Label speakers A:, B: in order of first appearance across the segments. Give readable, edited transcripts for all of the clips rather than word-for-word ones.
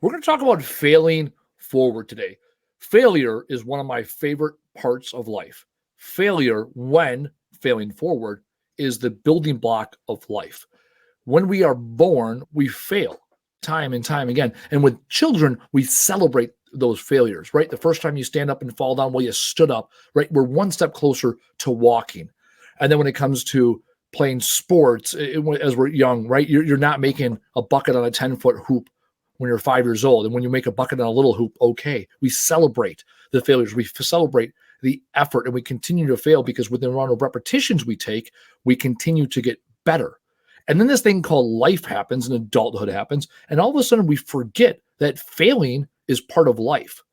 A: We're going to talk about failing forward today. Failure is one of my favorite parts of life. Failure, when failing forward, is the building block of life. When we are born, we fail time and time again. And with children, we celebrate those failures, right? The first time you stand up and fall down, well, you stood up, right? We're one step closer to walking. And then when it comes to playing sports, as we're young, right? You're not making a bucket on a 10-foot hoop when you're 5 years old. And when you make a bucket on a little hoop, okay. We celebrate the failures. We celebrate the effort, and we continue to fail because with the amount of repetitions we take, we continue to get better. And then this thing called life happens and adulthood happens. And all of a sudden we forget that failing is part of life,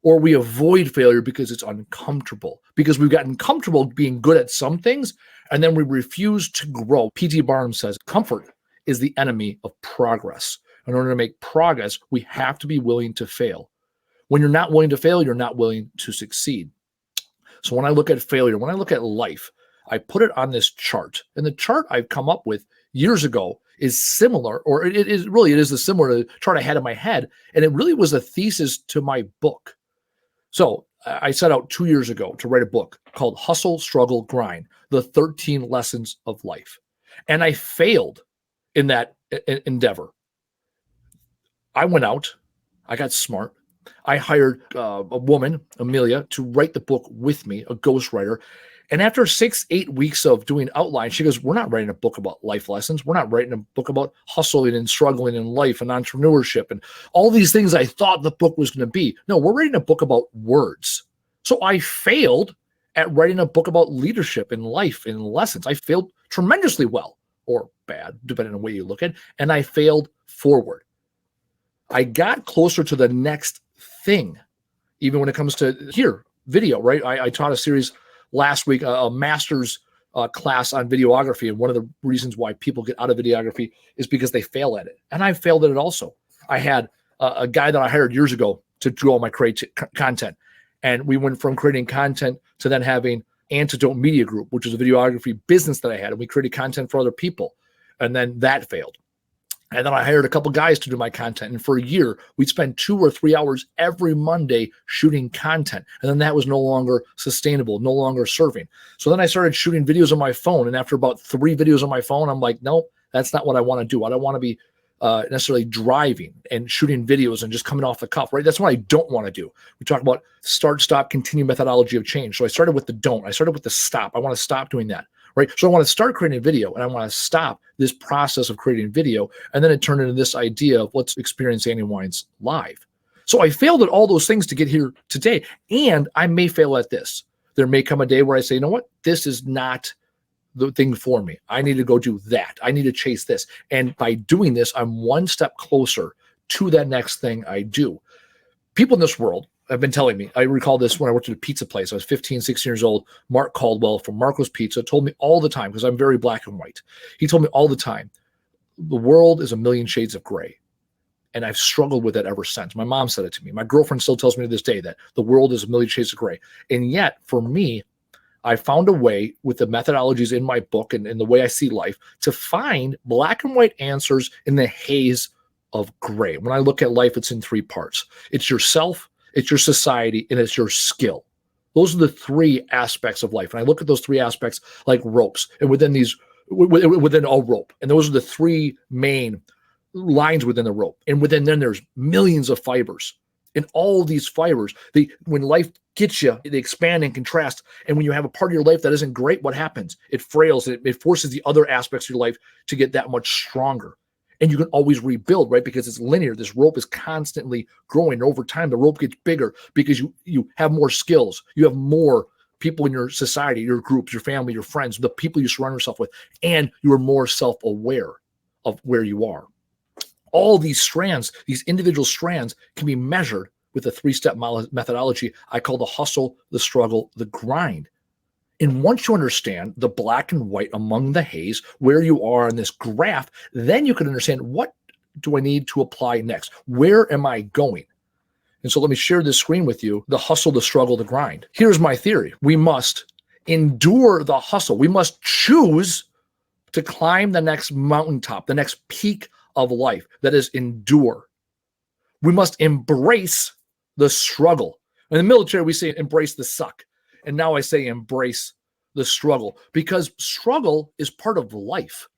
A: or we avoid failure because it's uncomfortable, because we've gotten comfortable being good at some things. And then we refuse to grow. P.T. Barnum says, comfort is the enemy of progress. In order to make progress, we have to be willing to fail. When you're not willing to fail, you're not willing to succeed. So when I look at failure, when I look at life, I put it on this chart. And the chart I've come up with years ago is similar, or it is the similar chart I had in my head. And it really was a thesis to my book. So I set out 2 years ago to write a book called Hustle, Struggle, Grind, the 13 Lessons of Life. And I failed in that endeavor. I went out, I got smart. I hired a woman, Amelia, to write the book with me, a ghostwriter. And after 6-8 weeks of doing outline, she goes, we're not writing a book about life lessons. We're not writing a book about hustling and struggling in life and entrepreneurship and all these things I thought the book was going to be. No, we're writing a book about words. So I failed at writing a book about leadership and life and lessons. I failed tremendously well, or bad, depending on the way you look at it. And I failed forward. I got closer to the next thing, even when it comes to video, right? I taught a series last week, a master's class on videography. And one of the reasons why people get out of videography is because they fail at it. And I failed at it also. I had a guy that I hired years ago to do all my content. And we went from creating content to then having Antidote Media Group, which is a videography business that I had. And we created content for other people. And then that failed. And then I hired a couple guys to do my content. And for a year, we'd spend 2 or 3 hours every Monday shooting content. And then that was no longer sustainable, no longer serving. So then I started shooting videos on my phone. And after about 3 videos on my phone, I'm like, nope, that's not what I want to do. I don't want to be necessarily driving and shooting videos and just coming off the cuff, right? That's what I don't want to do. We talk about start, stop, continue methodology of change. So I started with the don't. I started with the stop. I want to stop doing that. Right. So I want to start creating video and I want to stop this process of creating video. And then it turned into this idea of let's experience Andy Wines live. So I failed at all those things to get here today. And I may fail at this. There may come a day where I say, you know what? This is not the thing for me. I need to go do that. I need to chase this. And by doing this, I'm one step closer to that next thing I do. People in this world have been telling me, I recall this when I worked at a pizza place. I was 15, 16 years old. Mark Caldwell from Marco's Pizza told me all the time, because I'm very black and white. He told me all the time, the world is a million shades of gray. And I've struggled with it ever since. My mom said it to me. My girlfriend still tells me to this day that the world is a million shades of gray. And yet, for me, I found a way with the methodologies in my book and the way I see life to find black and white answers in the haze of gray. When I look at life, it's in 3 parts. It's yourself, it's your society, and it's your skill. Those are the 3 aspects of life. And I look at those 3 aspects like ropes, and within a rope. And those are the 3 main lines within the rope. And within them, there's millions of fibers. And all these fibers, when life gets you, they expand and contrast. And when you have a part of your life that isn't great, what happens? It frails. It forces the other aspects of your life to get that much stronger. And you can always rebuild, right? Because it's linear. This rope is constantly growing. Over time, the rope gets bigger because you have more skills. You have more people in your society, your groups, your family, your friends, the people you surround yourself with, and you are more self-aware of where you are. All these strands, these individual strands, can be measured with a 3-step methodology I call the hustle, the struggle, the grind. And once you understand the black and white among the haze, where you are in this graph, then you can understand what do I need to apply next? Where am I going? And so let me share this screen with you, the hustle, the struggle, the grind. Here's my theory. We must endure the hustle. We must choose to climb the next mountaintop, the next peak of life. That is endure. We must embrace the struggle. In the military, we say embrace the suck. And now I say embrace the struggle, because struggle is part of life.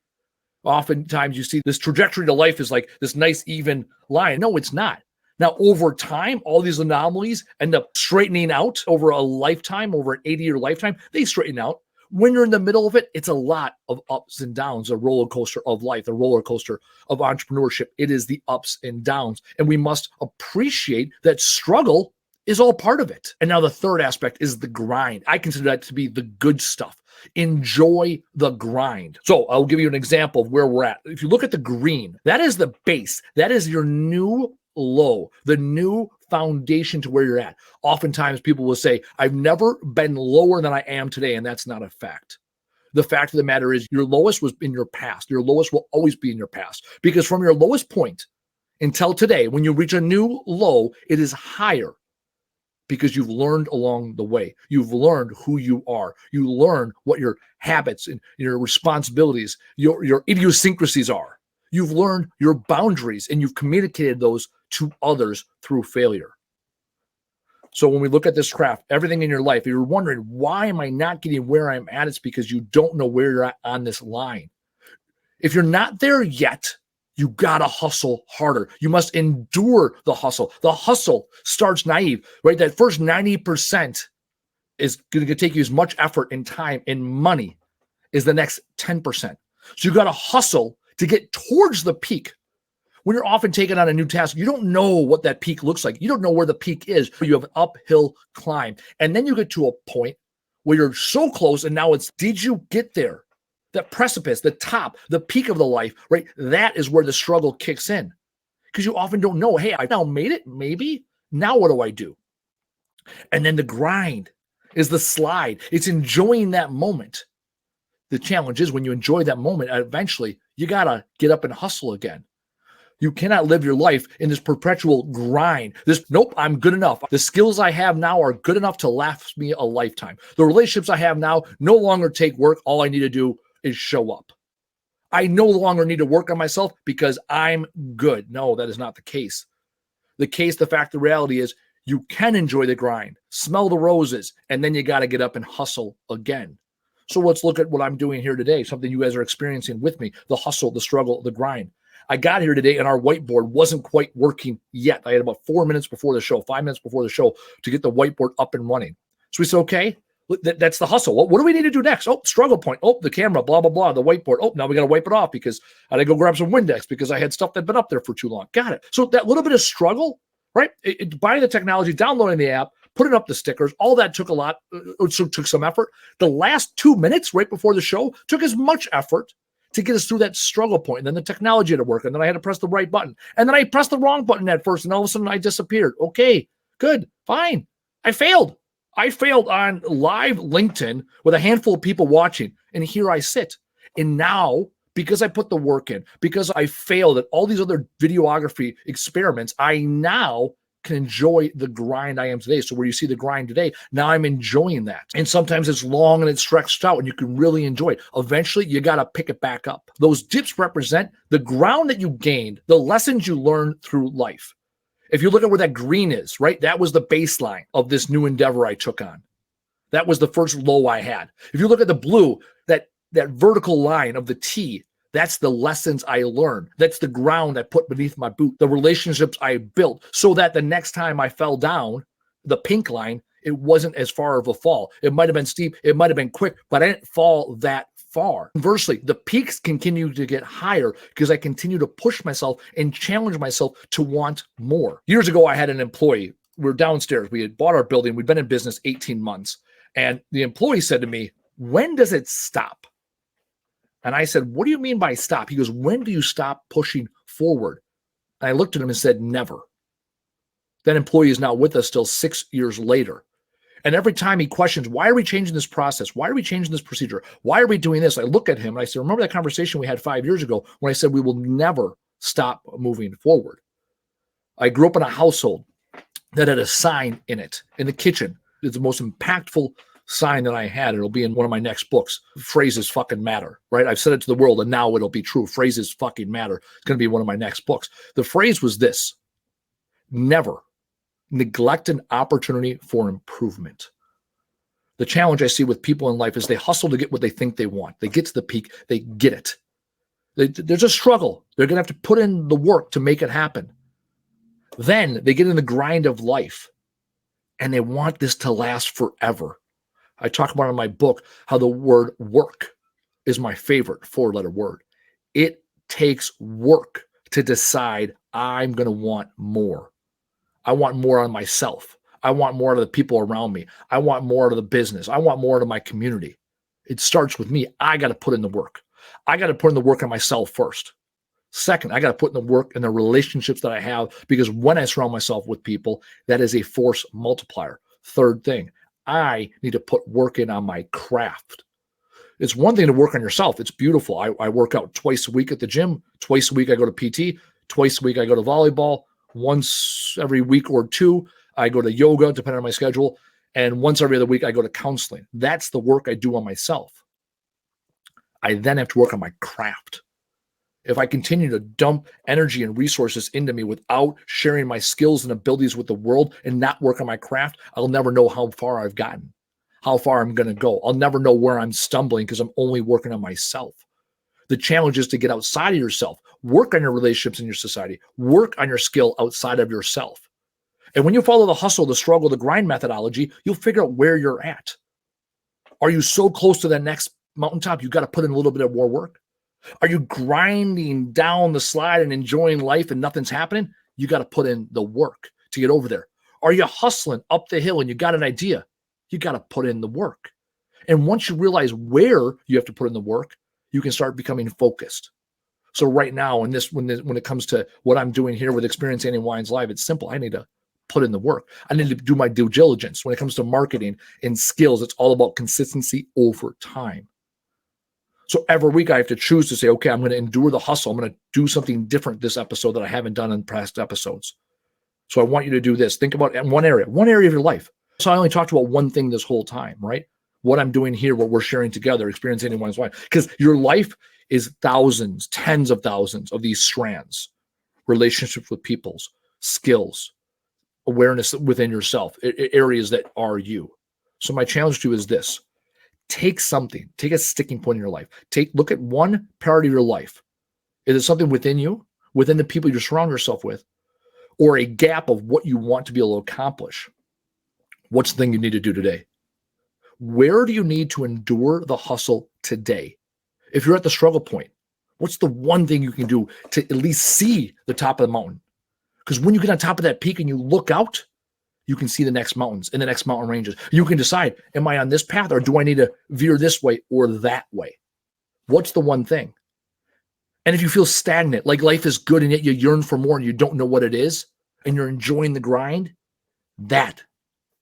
A: Oftentimes you see this trajectory to life is like this nice, even line. No, it's not. Now, over time, all these anomalies end up straightening out over a lifetime, over an 80-year lifetime. They straighten out. When you're in the middle of it, it's a lot of ups and downs, a roller coaster of life, a roller coaster of entrepreneurship. It is the ups and downs. And we must appreciate that struggle is all part of it. And now the third aspect is the grind. I consider that to be the good stuff. Enjoy the grind. So I'll give you an example of where we're at. If you look at the green, that is the base. That is your new low, the new foundation to where you're at. Oftentimes people will say, I've never been lower than I am today, and that's not a fact. The fact of the matter is your lowest was in your past. Your lowest will always be in your past, because from your lowest point until today, when you reach a new low, it is higher because you've learned along the way. You've learned who you are. You learn what your habits and your responsibilities, your idiosyncrasies are. You've learned your boundaries, and you've communicated those to others through failure. So when we look at this graph, everything in your life, if you're wondering, why am I not getting where I'm at? It's because you don't know where you're at on this line. If you're not there yet, you gotta hustle harder. You must endure the hustle. The hustle starts naive, right? That first 90% is going to take you as much effort and time and money as the next 10%. So you gotta hustle to get towards the peak. When you're often taking on a new task, you don't know what that peak looks like. You don't know where the peak is. You have an uphill climb. And then you get to a point where you're so close, and now it's, did you get there? That precipice, the top, the peak of the life, right? That is where the struggle kicks in. Because you often don't know, hey, I now made it, maybe. Now what do I do? And then the grind is the slide. It's enjoying that moment. The challenge is when you enjoy that moment, eventually you got to get up and hustle again. You cannot live your life in this perpetual grind. Nope, I'm good enough. The skills I have now are good enough to last me a lifetime. The relationships I have now no longer take work. All I need to do is show up. I no longer need to work on myself because I'm good. No, that is not the case. The fact, the reality is you can enjoy the grind, smell the roses, and then you got to get up and hustle again. So let's look at what I'm doing here today, something you guys are experiencing with me, the hustle, the struggle, the grind. I got here today and our whiteboard wasn't quite working yet. I had about 4 minutes before the show, 5 minutes before the show to get the whiteboard up and running. So we said, okay, that's the hustle. What do we need to do next? Oh, struggle point. Oh, the camera, blah, blah, blah, the whiteboard. Oh, now we got to wipe it off because I had to go grab some Windex because I had stuff that had been up there for too long. Got it. So that little bit of struggle, right? Buying the technology, downloading the app, putting up the stickers, all that took a lot, took some effort. The last 2 minutes right before the show took as much effort to get us through that struggle point. And then the technology had to work, and then I had to press the right button. And then I pressed the wrong button at first, and all of a sudden I disappeared. Okay, good, fine. I failed. I failed on live LinkedIn with a handful of people watching, and here I sit. And now, because I put the work in, because I failed at all these other videography experiments, I now can enjoy the grind I am today. So where you see the grind today, now I'm enjoying that. And sometimes it's long and it's stretched out and you can really enjoy it. Eventually, you got to pick it back up. Those dips represent the ground that you gained, the lessons you learned through life. If you look at where that green is, right, that was the baseline of this new endeavor I took on. That was the first low I had. If you look at the blue, that vertical line of the T, that's the lessons I learned. That's the ground I put beneath my boot, the relationships I built, so that the next time I fell down, the pink line, it wasn't as far of a fall. It might have been steep, it might have been quick, but I didn't fall that far. Conversely, the peaks continue to get higher because I continue to push myself and challenge myself to want more. Years ago, I had an employee. We were downstairs. We had bought our building. We'd been in business 18 months. And the employee said to me, "When does it stop?" And I said, "What do you mean by stop?" He goes, "When do you stop pushing forward?" And I looked at him and said, "Never." That employee is now with us still 6 years later. And every time he questions, why are we changing this process? Why are we changing this procedure? Why are we doing this? I look at him and I say, remember that conversation we had 5 years ago when I said we will never stop moving forward? I grew up in a household that had a sign in it, in the kitchen. It's the most impactful sign that I had. It'll be in one of my next books. Phrases fucking matter, right? I've said it to the world and now it'll be true. Phrases fucking matter. It's going to be one of my next books. The phrase was this: never neglect an opportunity for improvement. The challenge I see with people in life is they hustle to get what they think they want. They get to the peak, they get it. There's a struggle. They're going to have to put in the work to make it happen. Then they get in the grind of life and they want this to last forever. I talk about in my book how the word work is my favorite four-letter word. It takes work to decide I'm going to want more. I want more out of myself. I want more out of the people around me. I want more out of the business. I want more out of my community. It starts with me. I got to put in the work. I got to put in the work on myself first. Second, I got to put in the work in the relationships that I have, because when I surround myself with people, that is a force multiplier. Third thing, I need to put work in on my craft. It's one thing to work on yourself. It's beautiful. I work out twice a week at the gym. Twice a week I go to PT. Twice a week I go to volleyball. Once every week or two, I go to yoga, depending on my schedule. And once every other week, I go to counseling. That's the work I do on myself. I then have to work on my craft. If I continue to dump energy and resources into me without sharing my skills and abilities with the world and not work on my craft, I'll never know how far I've gotten, how far I'm going to go. I'll never know where I'm stumbling because I'm only working on myself. The challenge is to get outside of yourself, work on your relationships in your society, work on your skill outside of yourself. And when you follow the hustle, the struggle, the grind methodology, you'll figure out where you're at. Are you so close to the next mountaintop, you got to put in a little bit of more work? Are you grinding down the slide and enjoying life and nothing's happening? You got to put in the work to get over there. Are you hustling up the hill and you got an idea? You got to put in the work. And once you realize where you have to put in the work, you can start becoming focused. So right now, when it comes to what I'm doing here with Experience Andy Wines Live, it's simple. I need to put in the work. I need to do my due diligence. When it comes to marketing and skills, it's all about consistency over time. So every week I have to choose to say, okay, I'm going to endure the hustle. I'm going to do something different this episode that I haven't done in past episodes. So I want you to do this. Think about one area of your life. So I only talked about one thing this whole time, right? What I'm doing here, what we're sharing together, Experience Andy Wines Live. Because your life is thousands, tens of thousands of these strands, relationships with people's, skills, awareness within yourself, areas that are you. So my challenge to you is this. Take a sticking point in your life. Look at one part of your life. Is it something within you, within the people you surround yourself with, or a gap of what you want to be able to accomplish? What's the thing you need to do today? Where do you need to endure the hustle today? If you're at the struggle point, what's the one thing you can do to at least see the top of the mountain? Because when you get on top of that peak and you look out, you can see the next mountains and the next mountain ranges. You can decide, am I on this path or do I need to veer this way or that way? What's the one thing? And if you feel stagnant, like life is good and yet you yearn for more and you don't know what it is and you're enjoying the grind, that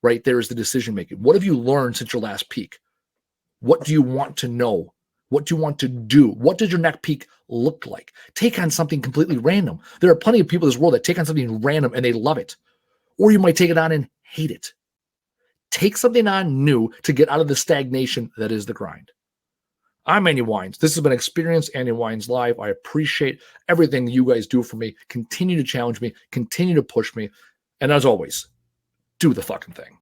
A: right there is the decision making. What have you learned since your last peak? What do you want to know? What do you want to do? What does your next peak look like? Take on something completely random. There are plenty of people in this world that take on something random and they love it. Or you might take it on and hate it. Take something on new to get out of the stagnation that is the grind. I'm Andy Wines. This has been Experience Andy Wines Live. I appreciate everything you guys do for me. Continue to challenge me. Continue to push me. And as always, do the fucking thing.